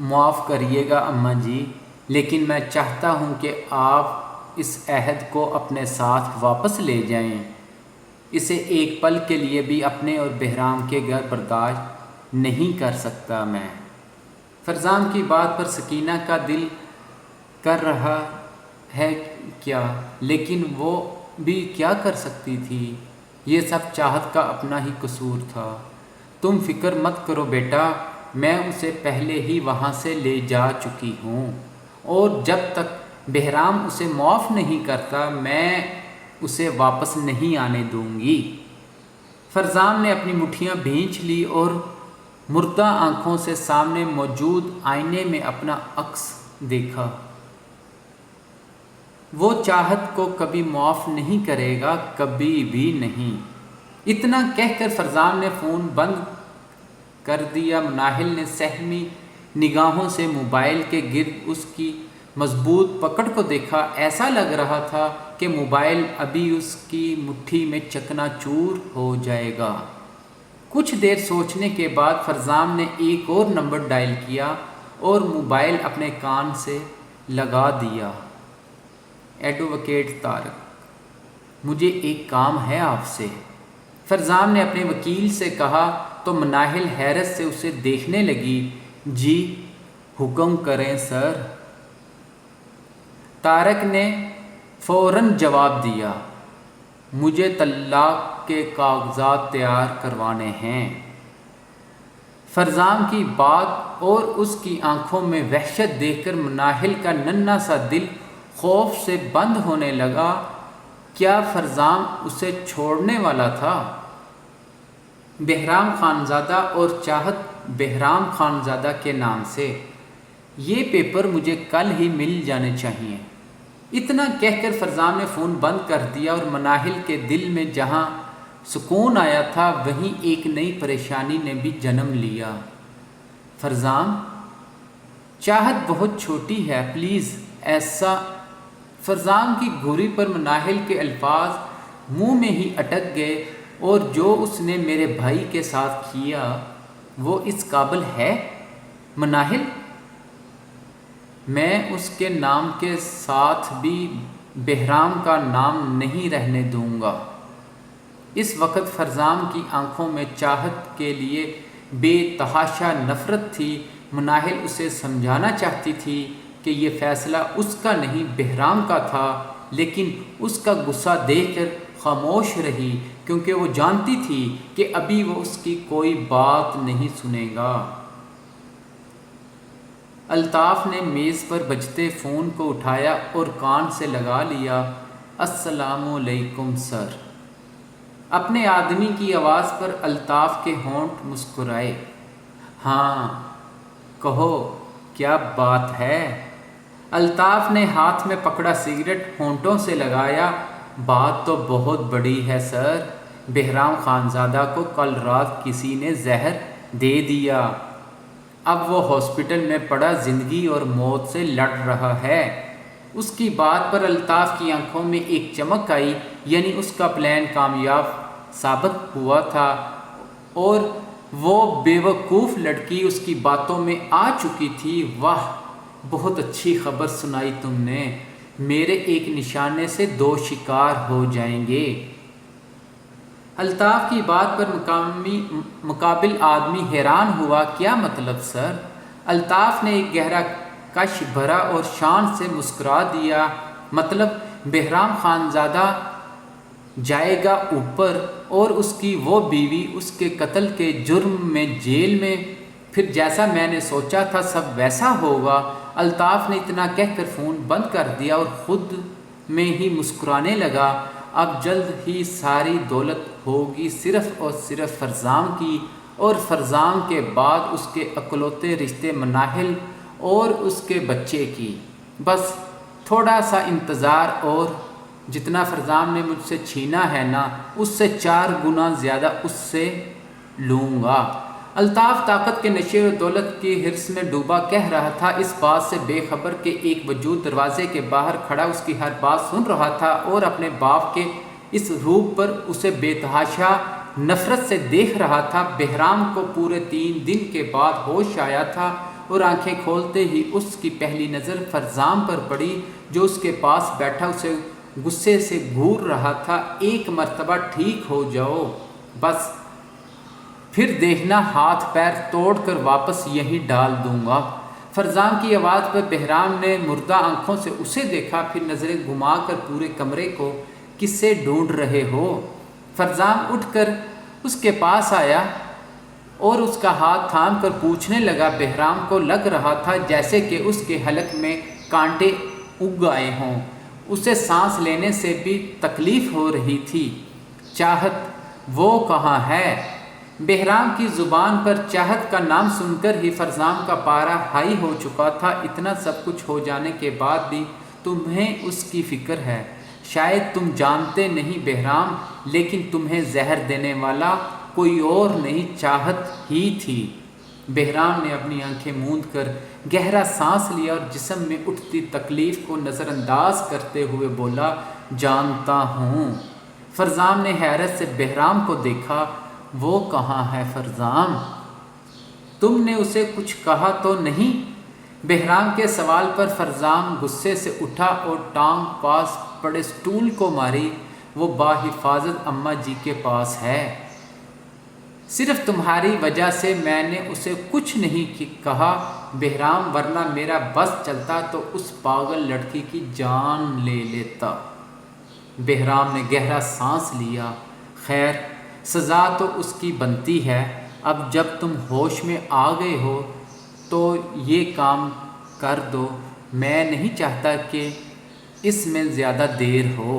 معاف کریے گا اماں جی، لیکن میں چاہتا ہوں کہ آپ اس عہد کو اپنے ساتھ واپس لے جائیں۔ اسے ایک پل کے لیے بھی اپنے اور بہرام کے گھر برداشت نہیں کر سکتا میں۔ فرزام کی بات پر سکینہ کا دل کر رہا ہے کیا، لیکن وہ بھی کیا کر سکتی تھی؟ یہ سب چاہت کا اپنا ہی قصور تھا۔ تم فکر مت کرو بیٹا، میں اسے پہلے ہی وہاں سے لے جا چکی ہوں، اور جب تک بہرام اسے معاف نہیں کرتا میں اسے واپس نہیں آنے دوں گی۔ فرزام نے اپنی مٹھیاں بھینچ لی اور مردہ آنکھوں سے سامنے موجود آئینے میں اپنا عکس دیکھا۔ وہ چاہت کو کبھی معاف نہیں کرے گا، کبھی بھی نہیں۔ اتنا کہہ کر فرزام نے فون بند کر دیا۔ مناہل نے سہمی نگاہوں سے موبائل کے گرد اس کی مضبوط پکڑ کو دیکھا۔ ایسا لگ رہا تھا کہ موبائل ابھی اس کی مٹھی میں چکنا چور ہو جائے گا۔ کچھ دیر سوچنے کے بعد فرزام نے ایک اور نمبر ڈائل کیا اور موبائل اپنے کان سے لگا دیا۔ ایڈوکیٹ طارق، مجھے ایک کام ہے آپ سے، فرزام نے اپنے وکیل سے کہا تو مناہل حیرت سے اسے دیکھنے لگی۔ جی حکم کریں سر، طارق نے فوراً جواب دیا۔ مجھے طلاق کے کاغذات تیار کروانے ہیں۔ فرزام کی بات اور اس کی آنکھوں میں وحشت دیکھ کر مناہل کا ننھا سا دل خوف سے بند ہونے لگا۔ کیا فرزام اسے چھوڑنے والا تھا؟ بہرام خانزادہ اور چاہت بہرام خانزادہ کے نام سے۔ یہ پیپر مجھے کل ہی مل جانے چاہیے۔ اتنا کہہ کر فرزام نے فون بند کر دیا اور مناہل کے دل میں جہاں سکون آیا تھا وہیں ایک نئی پریشانی نے بھی جنم لیا۔ فرزام، چاہت بہت چھوٹی ہے، پلیز ایسا۔ فرزام کی گھوری پر مناہل کے الفاظ منہ میں ہی اٹک گئے، اور جو اس نے میرے بھائی کے ساتھ کیا وہ اس قابل ہے؟ مناہل، میں اس کے نام کے ساتھ بھی بہرام کا نام نہیں رہنے دوں گا۔ اس وقت فرزام کی آنکھوں میں چاہت کے لیے بے تحاشا نفرت تھی۔ مناہل اسے سمجھانا چاہتی تھی کہ یہ فیصلہ اس کا نہیں بہرام کا تھا، لیکن اس کا غصہ دیکھ کر خاموش رہی، کیونکہ وہ جانتی تھی کہ ابھی وہ اس کی کوئی بات نہیں سنے گا۔ الطاف نے میز پر بجتے فون کو اٹھایا اور کان سے لگا لیا۔ السلام علیکم سر۔ اپنے آدمی کی آواز پر الطاف کے ہونٹ مسکرائے۔ ہاں کہو، کیا بات ہے؟ الطاف نے ہاتھ میں پکڑا سگریٹ ہونٹوں سے لگایا۔ بات تو بہت بڑی ہے سر، بہرام خانزادہ کو کل رات کسی نے زہر دے دیا۔ اب وہ ہاسپٹل میں پڑا زندگی اور موت سے لڑ رہا ہے۔ اس کی بات پر الطاف کی آنکھوں میں ایک چمک آئی، یعنی اس کا پلان کامیاب ثابت ہوا تھا اور وہ بیوقوف لڑکی اس کی باتوں میں آ چکی تھی۔ واہ، بہت اچھی خبر سنائی تم نے، میرے ایک نشانے سے دو شکار ہو جائیں گے۔ الطاف کی بات پر مقابل آدمی حیران ہوا۔ کیا مطلب سر؟ الطاف نے ایک گہرا کش بھرا اور شان سے مسکرا دیا۔ مطلب بہرام خانزادہ جائے گا اوپر اور اس کی وہ بیوی اس کے قتل کے جرم میں جیل میں، پھر جیسا میں نے سوچا تھا سب ویسا ہوگا۔ الطاف نے اتنا کہہ کر فون بند کر دیا اور خود میں ہی مسکرانے لگا۔ اب جلد ہی ساری دولت ہوگی صرف اور صرف فرزام کی، اور فرزام کے بعد اس کے اکلوتے رشتے مناہل اور اس کے بچے کی۔ بس تھوڑا سا انتظار اور جتنا فرزام نے مجھ سے چھینا ہے نا، اس سے 4 گنا زیادہ اس سے لوں گا۔ الطاف طاقت کے نشے اور دولت کی حرص میں ڈوبا کہہ رہا تھا، اس بات سے بے خبر کہ ایک وجود دروازے کے باہر کھڑا اس کی ہر بات سن رہا تھا اور اپنے باپ کے اس روپ پر اسے بے تحاشا نفرت سے دیکھ رہا تھا۔ بہرام کو پورے 3 دن کے بعد ہوش آیا تھا اور آنکھیں کھولتے ہی اس کی پہلی نظر فرزام پر پڑی جو اس کے پاس بیٹھا اسے غصے سے گھور رہا تھا۔ ایک مرتبہ ٹھیک ہو جاؤ، بس پھر دیکھنا ہاتھ پیر توڑ کر واپس یہیں ڈال دوں گا۔ فرزام کی آواز پر بہرام نے مردہ آنکھوں سے اسے دیکھا، پھر نظریں گھما کر پورے کمرے کو کسے ڈھونڈ رہے ہو؟ فرزام اٹھ کر اس کے پاس آیا اور اس کا ہاتھ تھام کر پوچھنے لگا۔ بہرام کو لگ رہا تھا جیسے کہ اس کے حلق میں کانٹے اگ آئے ہوں، اسے سانس لینے سے بھی تکلیف ہو رہی تھی۔ چاہت وہ کہاں ہے؟ بہرام کی زبان پر چاہت کا نام سن کر ہی فرزام کا پارا ہائی ہو چکا تھا۔ اتنا سب کچھ ہو جانے کے بعد بھی تمہیں اس کی فکر ہے۔ شاید تم جانتے نہیں بہرام، لیکن تمہیں زہر دینے والا کوئی اور نہیں، چاہت ہی تھی۔ بہرام نے اپنی آنکھیں موند کر گہرا سانس لیا اور جسم میں اٹھتی تکلیف کو نظر انداز کرتے ہوئے بولا، جانتا ہوں۔ فرزام نے حیرت سے بہرام کو دیکھا۔ وہ کہاں ہے فرزام؟ تم نے اسے کچھ کہا تو نہیں؟ بہرام کے سوال پر فرزام غصے سے اٹھا اور ٹانگ پاس پڑے سٹول کو ماری۔ وہ باحفاظت اماں جی کے پاس ہے۔ صرف تمہاری وجہ سے میں نے اسے کچھ نہیں کہا بہرام، ورنہ میرا بس چلتا تو اس پاگل لڑکی کی جان لے لیتا۔ بہرام نے گہرا سانس لیا۔ خیر، سزا تو اس کی بنتی ہے۔ اب جب تم ہوش میں آ گئے ہو تو یہ کام کر دو، میں نہیں چاہتا کہ اس میں زیادہ دیر ہو۔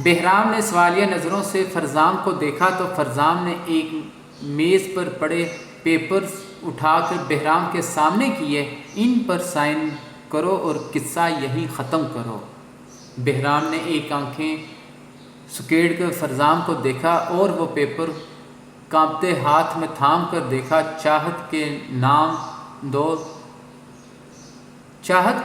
بہرام نے سوالیہ نظروں سے فرزام کو دیکھا تو فرزام نے ایک میز پر پڑے پیپرز اٹھا کر بہرام کے سامنے کیے۔ ان پر سائن کرو اور قصہ یہیں ختم کرو۔ بہرام نے ایک آنکھیں سکیڑ کر فرزام کو دیکھا اور وہ پیپر کانپتے ہاتھ میں تھام کر دیکھا۔ چاہت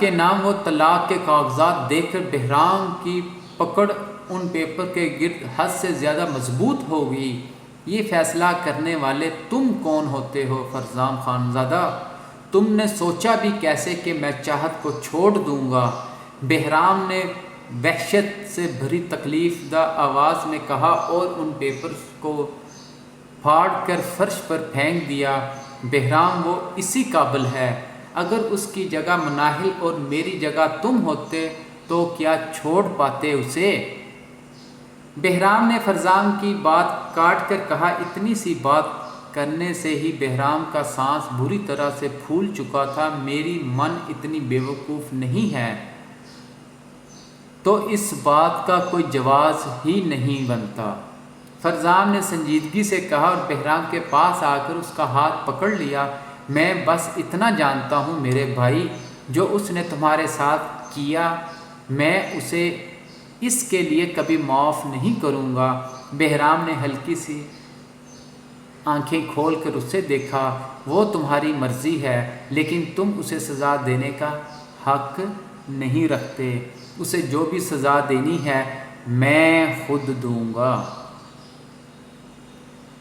کے نام وہ طلاق کے کاغذات دیکھ کر بہرام کی پکڑ ان پیپر کے گرد حد سے زیادہ مضبوط ہو گئی۔ یہ فیصلہ کرنے والے تم کون ہوتے ہو فرزام خانزادہ؟ تم نے سوچا بھی کیسے کہ میں چاہت کو چھوڑ دوں گا؟ بہرام نے وحشت سے بھری تکلیف دہ آواز میں کہا اور ان پیپرز کو پھاڑ کر فرش پر پھینک دیا۔ بہرام وہ اسی قابل ہے۔ اگر اس کی جگہ مناہل اور میری جگہ تم ہوتے تو کیا چھوڑ پاتے اسے؟ بہرام نے فرزام کی بات کاٹ کر کہا۔ اتنی سی بات کرنے سے ہی بہرام کا سانس بری طرح سے پھول چکا تھا۔ میری من اتنی بیوقوف نہیں ہے تو اس بات کا کوئی جواز ہی نہیں بنتا۔ فرزام نے سنجیدگی سے کہا اور بہرام کے پاس آ کر اس کا ہاتھ پکڑ لیا۔ میں بس اتنا جانتا ہوں میرے بھائی، جو اس نے تمہارے ساتھ کیا میں اسے اس کے لیے کبھی معاف نہیں کروں گا۔ بہرام نے ہلکی سی آنکھیں کھول کر اسے دیکھا۔ وہ تمہاری مرضی ہے، لیکن تم اسے سزا دینے کا حق نہیں رکھتے۔ اسے جو بھی سزا دینی ہے میں خود دوں گا۔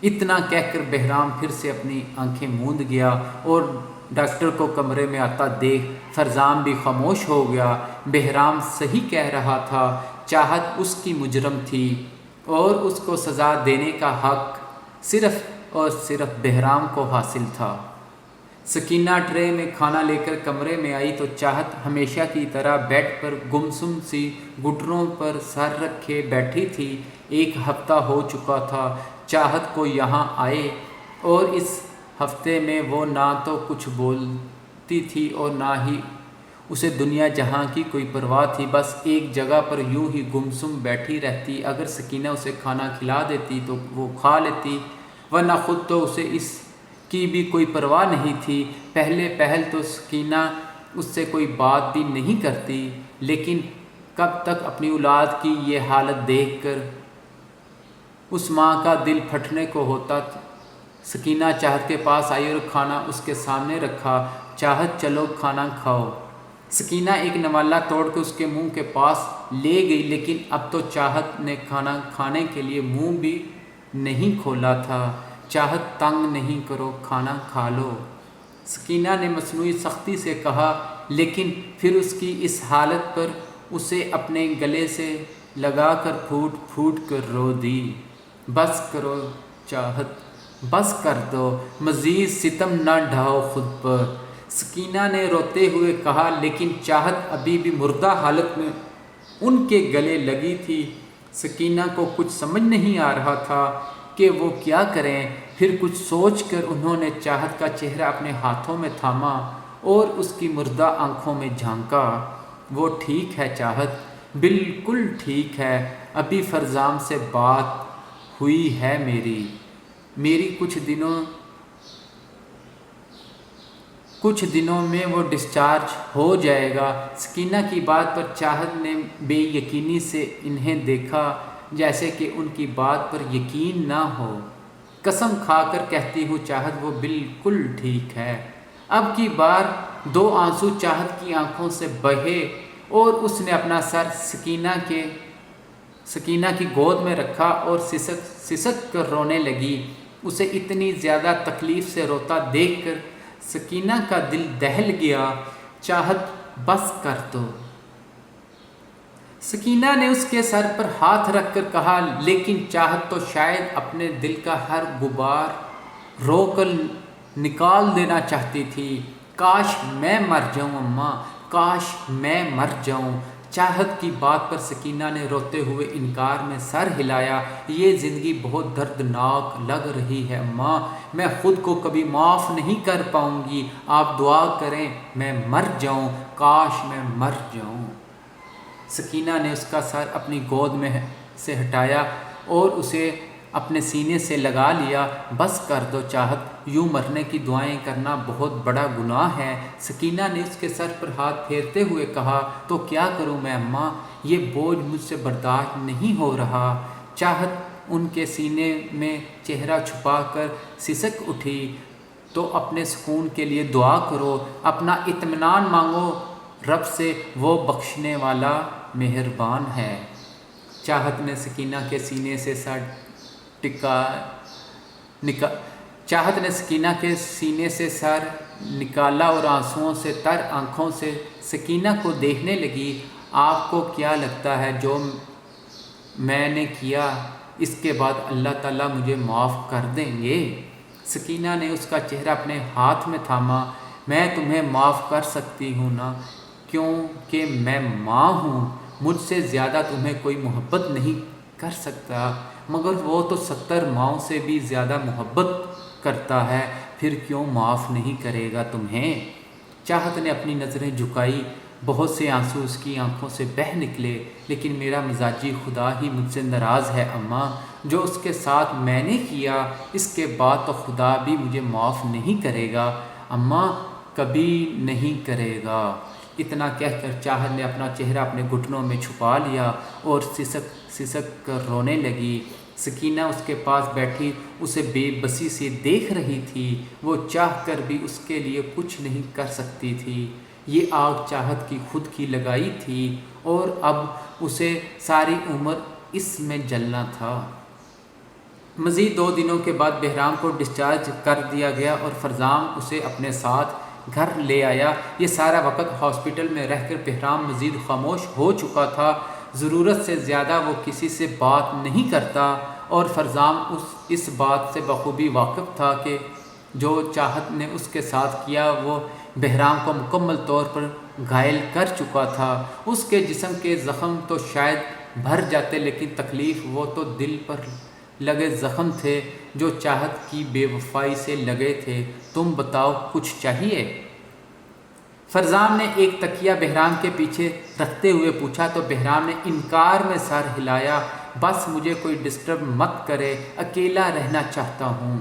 اتنا کہہ کر بہرام پھر سے اپنی آنکھیں موند گیا اور ڈاکٹر کو کمرے میں آتا دیکھ فرزام بھی خاموش ہو گیا۔ بہرام صحیح کہہ رہا تھا، چاہت اس کی مجرم تھی اور اس کو سزا دینے کا حق صرف اور صرف بہرام کو حاصل تھا۔ سکینہ ٹرے میں کھانا لے کر کمرے میں آئی تو چاہت ہمیشہ کی طرح بیڈ پر گمسم سی گھٹنوں پر سر رکھے بیٹھی تھی۔ ایک ہفتہ ہو چکا تھا چاہت کو یہاں آئے، اور اس ہفتے میں وہ نہ تو کچھ بولتی تھی اور نہ ہی اسے دنیا جہاں کی کوئی پرواہ تھی۔ بس ایک جگہ پر یوں ہی گمسم بیٹھی رہتی۔ اگر سکینہ اسے کھانا کھلا دیتی تو وہ کھا لیتی، ورنہ خود تو اسے اس کی بھی کوئی پرواہ نہیں تھی۔ پہل تو سکینہ اس سے کوئی بات بھی نہیں کرتی، لیکن کب تک اپنی اولاد کی یہ حالت دیکھ کر اس ماں کا دل پھٹنے کو ہوتا۔ سکینہ چاہت کے پاس آئی اور کھانا اس کے سامنے رکھا۔ چاہت چلو کھانا کھاؤ۔ سکینہ ایک نوالہ توڑ کے اس کے منہ کے پاس لے گئی، لیکن اب تو چاہت نے کھانا کھانے کے لیے منہ بھی نہیں کھولا تھا۔ چاہت تنگ نہیں کرو، کھانا کھا لو۔ سکینہ نے مصنوعی سختی سے کہا، لیکن پھر اس کی اس حالت پر اسے اپنے گلے سے لگا کر پھوٹ پھوٹ کر رو دی۔ بس کرو چاہت، بس کر دو، مزید ستم نہ ڈھاؤ خود پر، سکینہ نے روتے ہوئے کہا، لیکن چاہت ابھی بھی مردہ حالت میں ان کے گلے لگی تھی۔ سکینہ کو کچھ سمجھ نہیں آ رہا تھا کہ وہ کیا کریں۔ پھر کچھ سوچ کر انہوں نے چاہت کا چہرہ اپنے ہاتھوں میں تھاما اور اس کی مردہ آنکھوں میں جھانکا۔ وہ ٹھیک ہے چاہت، بالکل ٹھیک ہے، ابھی فرزام سے بات ہوئی ہے میری کچھ دنوں میں وہ ڈسچارج ہو جائے گا۔ سکینہ کی بات پر چاہت نے بے یقینی سے انہیں دیکھا، جیسے کہ ان کی بات پر یقین نہ ہو۔ قسم کھا کر کہتی ہوں چاہت، وہ بالکل ٹھیک ہے۔ اب کی بار 2 آنسو چاہت کی آنکھوں سے بہے اور اس نے اپنا سر سکینہ کی گود میں رکھا اور سسک کر رونے لگی۔ اسے اتنی زیادہ تکلیف سے روتا دیکھ کر سکینہ کا دل دہل گیا۔ چاہت، بس کر دو۔ سکینہ نے اس کے سر پر ہاتھ رکھ کر کہا، لیکن چاہت تو شاید اپنے دل کا ہر غبار رو کر نکال دینا چاہتی تھی۔ کاش میں مر جاؤں اماں، کاش میں مر جاؤں۔ چاہت کی بات پر سکینہ نے روتے ہوئے انکار میں سر ہلایا۔ یہ زندگی بہت دردناک لگ رہی ہے اماں، میں خود کو کبھی معاف نہیں کر پاؤں گی، آپ دعا کریں میں مر جاؤں، کاش میں مر جاؤں۔ سکینہ نے اس کا سر اپنی گود میں سے ہٹایا اور اسے اپنے سینے سے لگا لیا۔ بس کر دو چاہت، یوں مرنے کی دعائیں کرنا بہت بڑا گناہ ہے۔ سکینہ نے اس کے سر پر ہاتھ پھیرتے ہوئے کہا، تو کیا کروں میں اماں، یہ بوجھ مجھ سے برداشت نہیں ہو رہا۔ چاہت ان کے سینے میں چہرہ چھپا کر سسک اٹھی، تو اپنے سکون کے لیے دعا کرو، اپنا اطمینان مانگو رب سے، وہ بخشنے والا مہربان ہے۔ چاہت نے سکینہ کے سینے سے سر نکالا اور آنسوؤں سے تر آنکھوں سے سکینہ کو دیکھنے لگی۔ آپ کو کیا لگتا ہے جو میں نے کیا، اس کے بعد اللہ تعالیٰ مجھے معاف کر دیں گے؟ سکینہ نے اس کا چہرہ اپنے ہاتھ میں تھاما۔ میں تمہیں معاف کر سکتی ہوں نا، کیونکہ میں ماں ہوں، مجھ سے زیادہ تمہیں کوئی محبت نہیں کر سکتا، مگر وہ تو 70 ماؤں سے بھی زیادہ محبت کرتا ہے، پھر کیوں معاف نہیں کرے گا تمہیں؟ چاہت نے اپنی نظریں جھکائی، بہت سے آنسو اس کی آنکھوں سے بہہ نکلے، لیکن میرا مزاجی خدا ہی مجھ سے ناراض ہے اماں، جو اس کے ساتھ میں نے کیا، اس کے بعد تو خدا بھی مجھے معاف نہیں کرے گا اماں، کبھی نہیں کرے گا۔ اتنا کہہ کر چاہت نے اپنا چہرہ اپنے گھٹنوں میں چھپا لیا اور سسک کر رونے لگی۔ سکینہ اس کے پاس بیٹھی اسے بے بسی سے دیکھ رہی تھی، وہ چاہ کر بھی اس کے لیے کچھ نہیں کر سکتی تھی۔ یہ آگ چاہت کی خود کی لگائی تھی اور اب اسے ساری عمر اس میں جلنا تھا۔ مزید 2 دنوں کے بعد بہرام کو ڈسچارج کر دیا گیا اور فرزام اسے اپنے ساتھ گھر لے آیا۔ یہ سارا وقت ہاسپٹل میں رہ کر بہرام مزید خاموش ہو چکا تھا، ضرورت سے زیادہ وہ کسی سے بات نہیں کرتا، اور فرزام اس بات سے بخوبی واقف تھا کہ جو چاہت نے اس کے ساتھ کیا وہ بہرام کو مکمل طور پر گھائل کر چکا تھا۔ اس کے جسم کے زخم تو شاید بھر جاتے، لیکن تکلیف وہ تو دل پر لگے زخم تھے جو چاہت کی بے وفائی سے لگے تھے۔ تم بتاؤ، کچھ چاہیے؟ فرزام نے ایک تکیہ بہرام کے پیچھے رکھتے ہوئے پوچھا تو بہرام نے انکار میں سر ہلایا۔ بس مجھے کوئی ڈسٹرب مت کرے، اکیلا رہنا چاہتا ہوں۔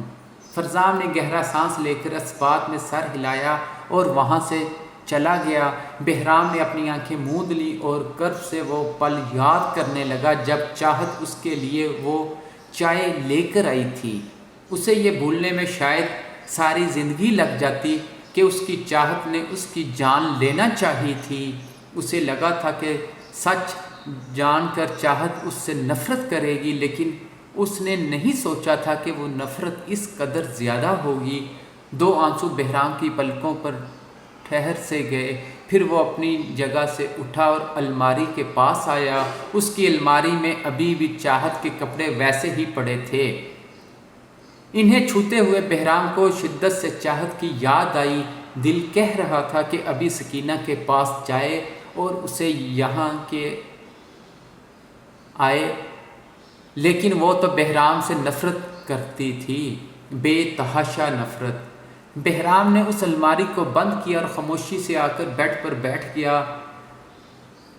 فرزام نے گہرا سانس لے کر اس بات میں سر ہلایا اور وہاں سے چلا گیا۔ بہرام نے اپنی آنکھیں موند لی اور کرب سے وہ پل یاد کرنے لگا جب چاہت اس کے لیے وہ چائے لے کر آئی تھی۔ اسے یہ بھولنے میں شاید ساری زندگی لگ جاتی کہ اس کی چاہت نے اس کی جان لینا چاہی تھی۔ اسے لگا تھا کہ سچ جان کر چاہت اس سے نفرت کرے گی، لیکن اس نے نہیں سوچا تھا کہ وہ نفرت اس قدر زیادہ ہوگی۔ 2 آنسو بہرام کی پلکوں پر ٹھہر سے گئے۔ پھر وہ اپنی جگہ سے اٹھا اور الماری کے پاس آیا۔ اس کی الماری میں ابھی بھی چاہت کے کپڑے ویسے ہی پڑے تھے۔ انہیں چھوتے ہوئے بہرام کو شدت سے چاہت کی یاد آئی۔ دل کہہ رہا تھا کہ ابھی سکینہ کے پاس جائے اور اسے یہاں کے آئے، لیکن وہ تو بہرام سے نفرت کرتی تھی، بے تحاشا نفرت۔ بہرام نے اس الماری کو بند کیا اور خاموشی سے آ کر بیڈ پر بیٹھ گیا۔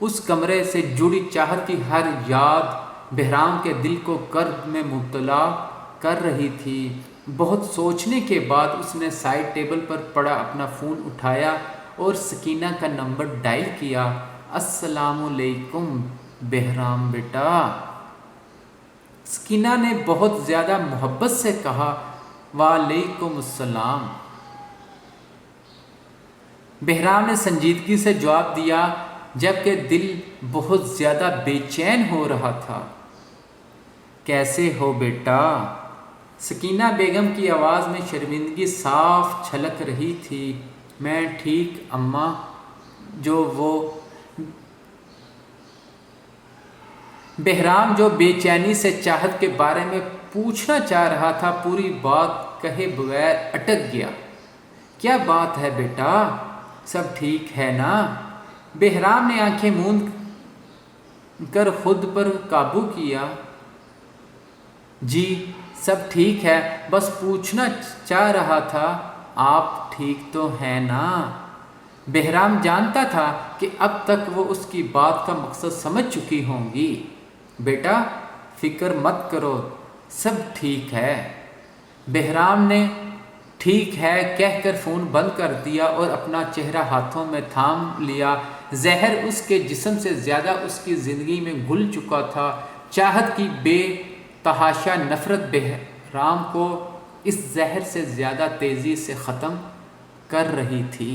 اس کمرے سے جڑی چاہت کی ہر یاد بہرام کے دل کو کرب میں مبتلا کر رہی تھی۔ بہت سوچنے کے بعد اس نے سائیڈ ٹیبل پر پڑا اپنا فون اٹھایا اور سکینہ کا نمبر ڈائل کیا۔ السلام علیکم بہرام بیٹا۔ سکینہ نے بہت زیادہ محبت سے کہا، وعلیکم السلام۔ بہرام نے سنجیدگی سے جواب دیا، جبکہ دل بہت زیادہ بے چین ہو رہا تھا۔ کیسے ہو بیٹا؟ سکینہ بیگم کی آواز میں شرمندگی صاف چھلک رہی تھی۔ میں ٹھیک اماں۔ بہرام جو بے چینی سے چاہت کے بارے میں پوچھنا چاہ رہا تھا، پوری بات کہے بغیر اٹک گیا۔ کیا بات ہے بیٹا؟ سب ٹھیک ہے نا؟ بہرام نے آنکھیں موند کر خود پر قابو کیا۔ جی سب ٹھیک ہے، بس پوچھنا چاہ رہا تھا آپ ٹھیک تو ہیں نا؟ بہرام جانتا تھا کہ اب تک وہ اس کی بات کا مقصد سمجھ چکی ہوں گی۔ بیٹا فکر مت کرو، سب ٹھیک ہے۔ بہرام نے ٹھیک ہے کہہ کر فون بند کر دیا اور اپنا چہرہ ہاتھوں میں تھام لیا۔ زہر اس کے جسم سے زیادہ اس کی زندگی میں گھل چکا تھا۔ چاہت کی بے تحاشا نفرت بہرام کو اس زہر سے زیادہ تیزی سے ختم کر رہی تھی۔